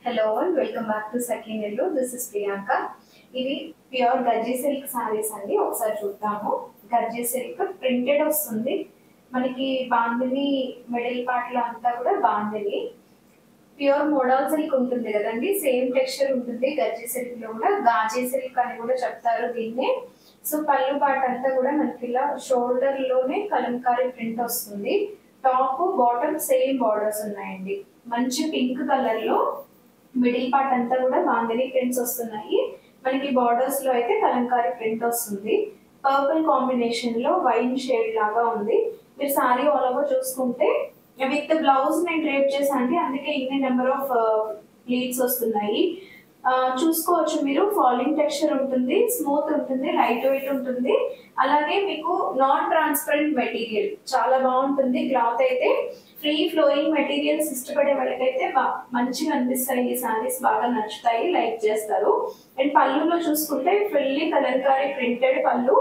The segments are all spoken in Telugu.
Hello all, welcome back to Sakhi Nellu. This is Priyanka. ఇది ప్యూర్ గర్జీ సిల్క్ సారీస్ అండి. ఒకసారి చూద్దాము. గర్జీ సిల్క్ ప్రింటెడ్ వస్తుంది. మనకి బాందిని మిడిల్ పార్ట్ లో అంతా కూడా బాందిని ప్యూర్ మోడల్ సిల్క్ ఉంటుంది కదండి. సేమ్ టెక్స్చర్ ఉంటుంది. గర్జీ సిల్క్ లో కూడా గాజీ సిల్క్ అని కూడా చెప్తారు దీన్ని. సో పళ్ళు పార్ట్ అంతా కూడా మనకి ఇలా షోల్డర్ లోనే కలంకారీ ప్రింట్ వస్తుంది. టాప్ బాటమ్ సేమ్ బార్డర్స్ ఉన్నాయండి. మంచి పింక్ కలర్ లో మిడిల్ పార్ట్ అంతా కూడా బాందిని ప్రింట్స్ వస్తున్నాయి. మనకి బార్డర్స్ లో అయితే కలంకారీ ప్రింట్ వస్తుంది. పర్పుల్ కాంబినేషన్ లో వైన్ షేడ్ లాగా ఉంది. మీరు సారీ ఆల్ ఓవర్ చూసుకుంటే విత్ బ్లౌజ్ నేను డ్రేప్ చేశాను, అందుకే ఇన్ని నెంబర్ ఆఫ్ ప్లీట్స్ వస్తున్నాయి. చూసుకోవచ్చు మీరు. ఫాలింగ్ టెక్స్చర్ ఉంటుంది, స్మూత్ ఉంటుంది, లైట్ వెయిట్ ఉంటుంది. అలాగే మీకు నాన్ ట్రాన్స్పరెంట్ మెటీరియల్ చాలా బాగుంటుంది. క్లాత్ అయితే ఫ్రీ ఫ్లోయింగ్ మెటీరియల్స్ ఇష్టపడే వాళ్ళకైతే మంచిగా అనిపిస్తాయి. ఈ సారీస్ బాగా నచ్చుతాయి, లైక్ చేస్తారు. అండ్ పళ్ళులో చూసుకుంటే ఫుల్లీ కలంకారీ ప్రింటెడ్ పళ్ళు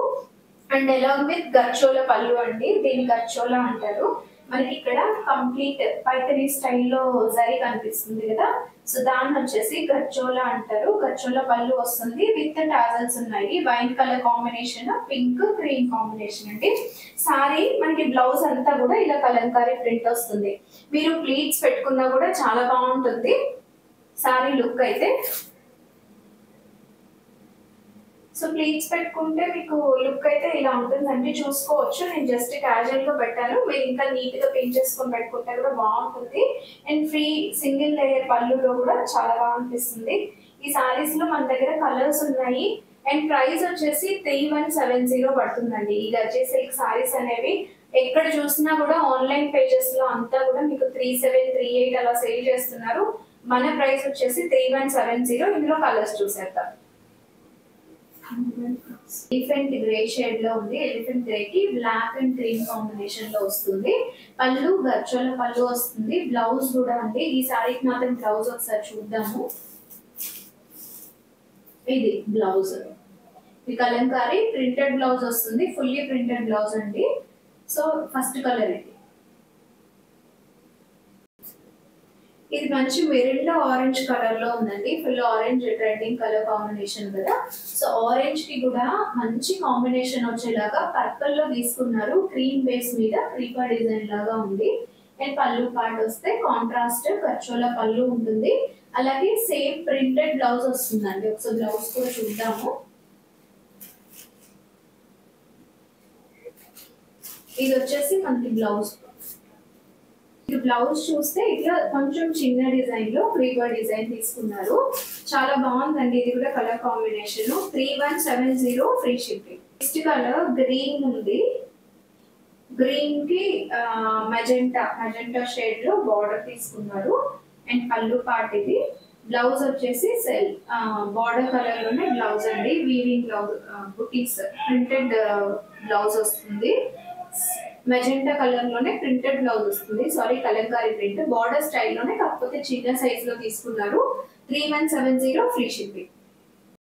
అండ్ అలాంగ్ విత్ గచ్చోల పళ్ళు అండి. దీన్ని గచ్చోలా అంటారు. మనకి ఇక్కడ కంప్లీట్ పైతనీ స్టైల్లో జరీ కనిపిస్తుంది కదా, సో దాన్ని వచ్చేసి గచ్చోలా అంటారు. గచ్చోలా పళ్ళు వస్తుంది విత్ టాజల్స్ ఉన్నాయి. Wine colour combination, pink cream combination అండి. సారీ మనకి బ్లౌజ్ అంతా కూడా ఇలా కలంకారీ ప్రింట్ వస్తుంది. మీరు ప్లీట్స్ పెట్టుకున్నా కూడా చాలా బాగుంటుంది సారీ లుక్ అయితే. సో ప్లీట్స్ పెట్టుకుంటే మీకు లుక్ అయితే ఇలా ఉంటుందండి. చూసుకోవచ్చు, నేను జస్ట్ క్యాజువల్ గా పెట్టాను. మీరు ఇంకా నీట్ గా పెయింట్ చేసుకొని పెట్టుకుంటే కూడా బాగుంటుంది. అండ్ ఫ్రీ సింగిల్ లేయర్ పళ్ళులో కూడా చాలా బాగా అనిపిస్తుంది. ఈ సారీస్ లో మన దగ్గర కలర్స్ ఉన్నాయి. అండ్ ప్రైస్ వచ్చేసి 3170 పడుతుందండి. ఈ గర్జీ సిల్క్ సారీస్ అనేవి ఎక్కడ చూసినా కూడా ఆన్లైన్ పేజెస్ లో అంతా కూడా మీకు 3738 అలా సేల్ చేస్తున్నారు. మన ప్రైస్ వచ్చేసి 3170. ఇందులో కలర్స్ చూసేద్దాం. ఎలిఫెంట్ గ్రే షేడ్ లో ఉంది. ఎలిఫెంట్ గ్రే కి బ్లాక్ అండ్ క్రీమ్ కాంబినేషన్ లో వస్తుంది. పళ్ళు గచ్చోల పళ్ళు వస్తుంది. బ్లౌజ్ కూడా ఉంది. ఈ సారీకి మాత్రం బ్లౌజ్ ఒకసారి చూద్దాము. ఇది బ్లౌజ్, ఈ కలంకారీ ప్రింటెడ్ బ్లౌజ్ వస్తుంది. ఫుల్లీ ప్రింటెడ్ బ్లౌజ్ అండి. సో ఫస్ట్ కలర్ ఇది మంచి మెరిల్లా ఆరెంజ్ కలర్ లో ఉందండి. Full orange trending colour combination కదా. సో ఆరెంజ్ కి కూడా మంచి కాంబినేషన్ వచ్చేలాగా పర్పుల్ లో తీసుకున్నారు. క్రీమ్ బేస్ మీద క్రీపర్ డిజైన్ లాగా ఉంది. అండ్ పళ్ళు పార్ట్ వస్తే కాంట్రాస్ట్ గచ్చోల పళ్ళు ఉంటుంది. అలాగే సేమ్ ప్రింటెడ్ బ్లౌజ్ వస్తుందండి. ఒకసారి బ్లౌజ్ కూడా చూద్దాము. ఇది వచ్చేసి మనకి బ్లౌజ్. ఈ బ్లౌజ్ చూస్తే ఇట్లా కొంచెం చిన్న డిజైన్ లో క్రీపర్ డిజైన్ తీసుకున్నారు. చాలా బాగుందండి. ఇది కూడా colour combination 3170 free shipping. Next colour green ఉంది. గ్రీన్ కి మెజెంటా షేడ్ లో బార్డర్ తీసుకున్నారు. అండ్ పళ్ళు పార్ట్ ఇది. బ్లౌజ్ వచ్చేసి సెల్ బార్డర్ కలర్ లోనే బ్లౌజ్ అండి. వీవింగ్ బ్లౌజ్, బుటీస్ ప్రింటెడ్ బ్లౌజ్ వస్తుంది. మెజెంటా కలర్ లోనే ప్రింటెడ్ బ్లౌజ్ వస్తుంది. Sorry, Kalamkari print border style లోనే, కాకపోతే చిన్న సైజ్ లో తీసుకున్నారు. 3170 ఫ్రీ షిప్పింగ్.